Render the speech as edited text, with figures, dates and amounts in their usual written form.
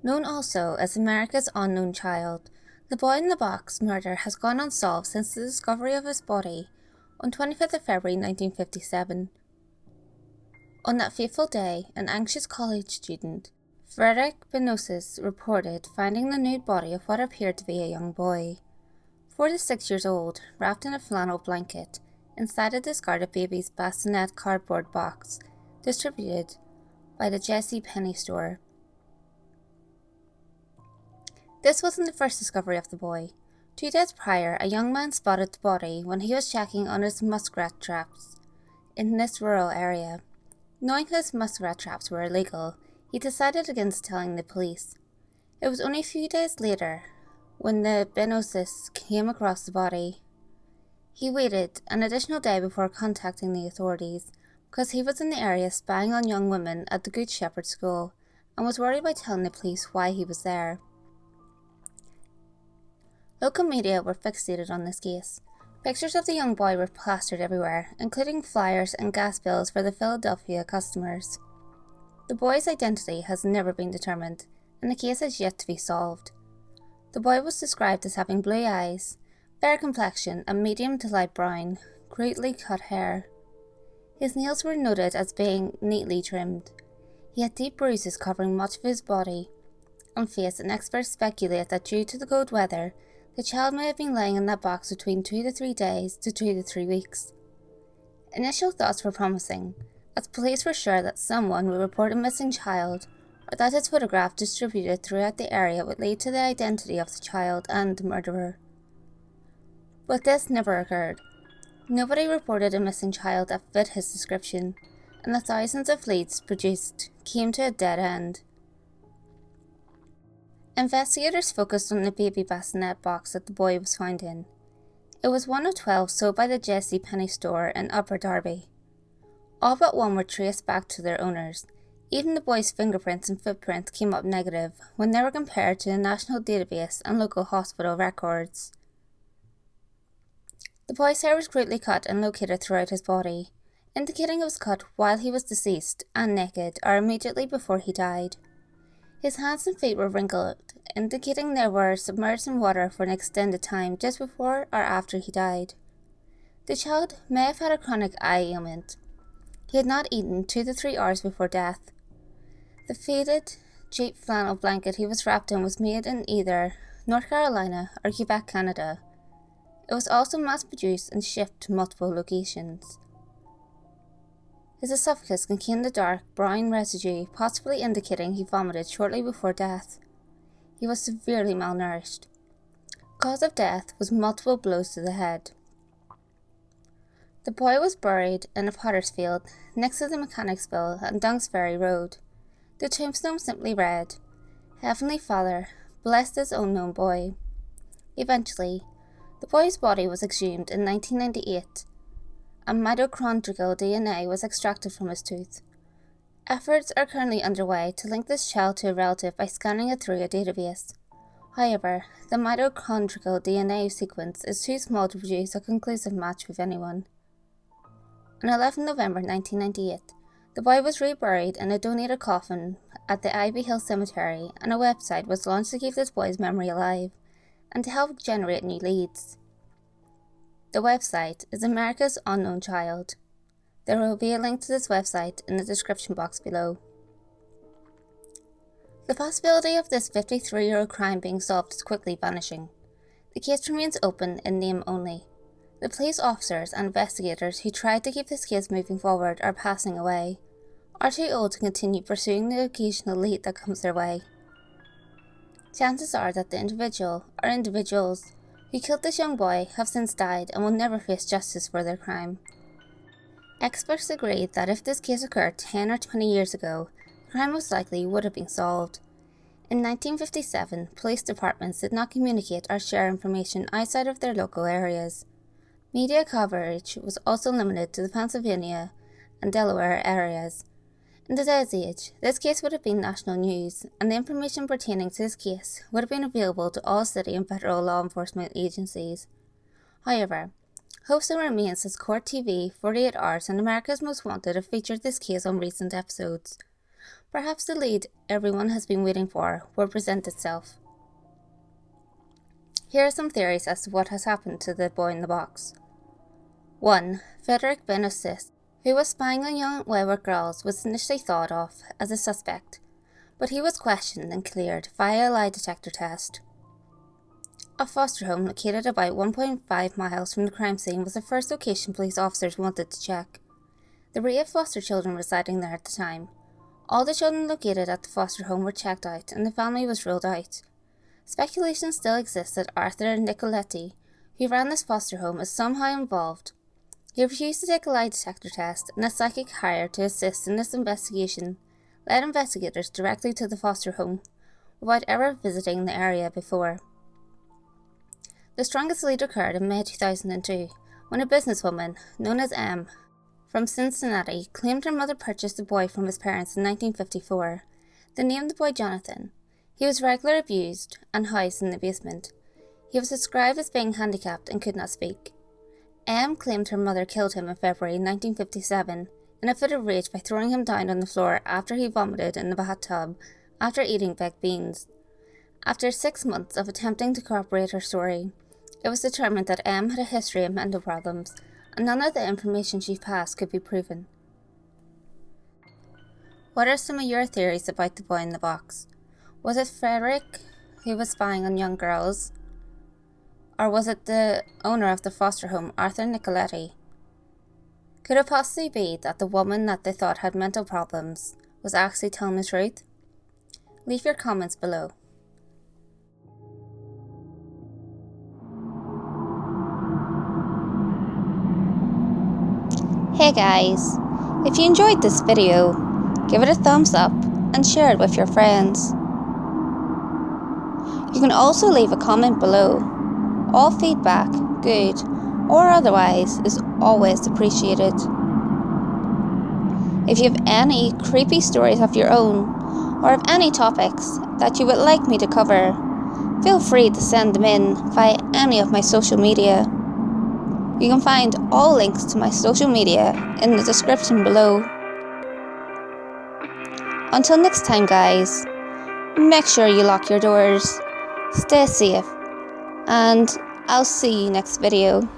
Known also as America's Unknown Child, the boy in the box murder has gone unsolved since the discovery of his body on 25th of February 1957. On that fateful day, an anxious college student, Frederick Benosis, reported finding the nude body of what appeared to be a young boy, 4 to 6 years old, wrapped in a flannel blanket, inside a discarded baby's bassinet cardboard box, distributed by the J.C. Penney store. This wasn't the first discovery of the boy. 2 days prior, a young man spotted the body when he was checking on his muskrat traps in this rural area. Knowing his muskrat traps were illegal, he decided against telling the police. It was only a few days later when the Benosis came across the body. He waited an additional day before contacting the authorities because he was in the area spying on young women at the Good Shepherd School and was worried by telling the police why he was there. Local media were fixated on this case. Pictures of the young boy were plastered everywhere, including flyers and gas bills for the Philadelphia customers. The boy's identity has never been determined, and the case is yet to be solved. The boy was described as having blue eyes, fair complexion and medium to light brown, greatly cut hair. His nails were noted as being neatly trimmed. He had deep bruises covering much of his body and face, and experts speculate that due to the cold weather, the child may have been lying in that box between 2 to 3 days to 2 to 3 weeks. Initial thoughts were promising, as police were sure that someone would report a missing child, or that his photograph distributed throughout the area would lead to the identity of the child and the murderer. But this never occurred. Nobody reported a missing child that fit his description, and the thousands of leads produced came to a dead end. Investigators focused on the baby bassinet box that the boy was found in. It was one of 12 sold by the J.C. Penney store in Upper Darby. All but one were traced back to their owners. Even the boy's fingerprints and footprints came up negative when they were compared to the national database and local hospital records. The boy's hair was greatly cut and located throughout his body, indicating it was cut while he was deceased and naked or immediately before he died. His hands and feet were wrinkled, indicating they were submerged in water for an extended time just before or after he died. The child may have had a chronic eye ailment. He had not eaten 2 to 3 hours before death. The faded, cheap flannel blanket he was wrapped in was made in either North Carolina or Quebec, Canada. It was also mass-produced and shipped to multiple locations. His esophagus contained a dark brown residue, possibly indicating he vomited shortly before death. He was severely malnourished. Cause of death was multiple blows to the head. The boy was buried in a potter's field next to the Mechanicsville and Dunsferry Road. The tombstone simply read, "Heavenly Father, bless this unknown boy." Eventually, the boy's body was exhumed in 1998. And mitochondrial DNA was extracted from his tooth. Efforts are currently underway to link this child to a relative by scanning it through a database. However, the mitochondrial DNA sequence is too small to produce a conclusive match with anyone. On 11 November 1998, the boy was reburied in a donated coffin at the Ivy Hill Cemetery, and a website was launched to keep this boy's memory alive and to help generate new leads. The website is America's Unknown Child. There will be a link to this website in the description box below. The possibility of this 53-year-old crime being solved is quickly vanishing. The case remains open in name only. The police officers and investigators who tried to keep this case moving forward are passing away, or too old to continue pursuing the occasional lead that comes their way. Chances are that the individual or individuals who killed this young boy have since died and will never face justice for their crime. Experts agree that if this case occurred 10 or 20 years ago, the crime most likely would have been solved. In 1957, police departments did not communicate or share information outside of their local areas. Media coverage was also limited to the Pennsylvania and Delaware areas. In today's age, this case would have been national news, and the information pertaining to this case would have been available to all city and federal law enforcement agencies. However, hope still remains as Court TV, 48 Hours, and America's Most Wanted have featured this case on recent episodes. Perhaps the lead everyone has been waiting for will present itself. Here are some theories as to what has happened to the boy in the box. 1. Frederick Benoist, who was spying on young wayward girls, was initially thought of as a suspect, but he was questioned and cleared via a lie detector test. A foster home located about 1.5 miles from the crime scene was the first location police officers wanted to check. There were 8 foster children residing there at the time. All the children located at the foster home were checked out and the family was ruled out. Speculation still exists that Arthur Nicoletti, who ran this foster home, is somehow involved. He refused to take a lie detector test, and a psychic hired to assist in this investigation led investigators directly to the foster home, without ever visiting the area before. The strongest lead occurred in May 2002, when a businesswoman, known as M, from Cincinnati, claimed her mother purchased the boy from his parents in 1954. They named the boy Jonathan. He was regularly abused and housed in the basement. He was described as being handicapped and could not speak. M claimed her mother killed him in February 1957 in a fit of rage by throwing him down on the floor after he vomited in the bathtub after eating baked beans. After 6 months of attempting to corroborate her story, it was determined that M had a history of mental problems, and none of the information she passed could be proven. What are some of your theories about the boy in the box? Was it Frederick, who was spying on young girls? Or was it the owner of the foster home, Arthur Nicoletti? Could it possibly be that the woman that they thought had mental problems was actually telling the truth? Leave your comments below. Hey guys, if you enjoyed this video, give it a thumbs up and share it with your friends. You can also leave a comment below. All feedback, good or otherwise, is always appreciated. If you have any creepy stories of your own, or have any topics that you would like me to cover, feel free to send them in via any of my social media. You can find all links to my social media in the description below. Until next time guys, make sure you lock your doors, stay safe, and I'll see you next video.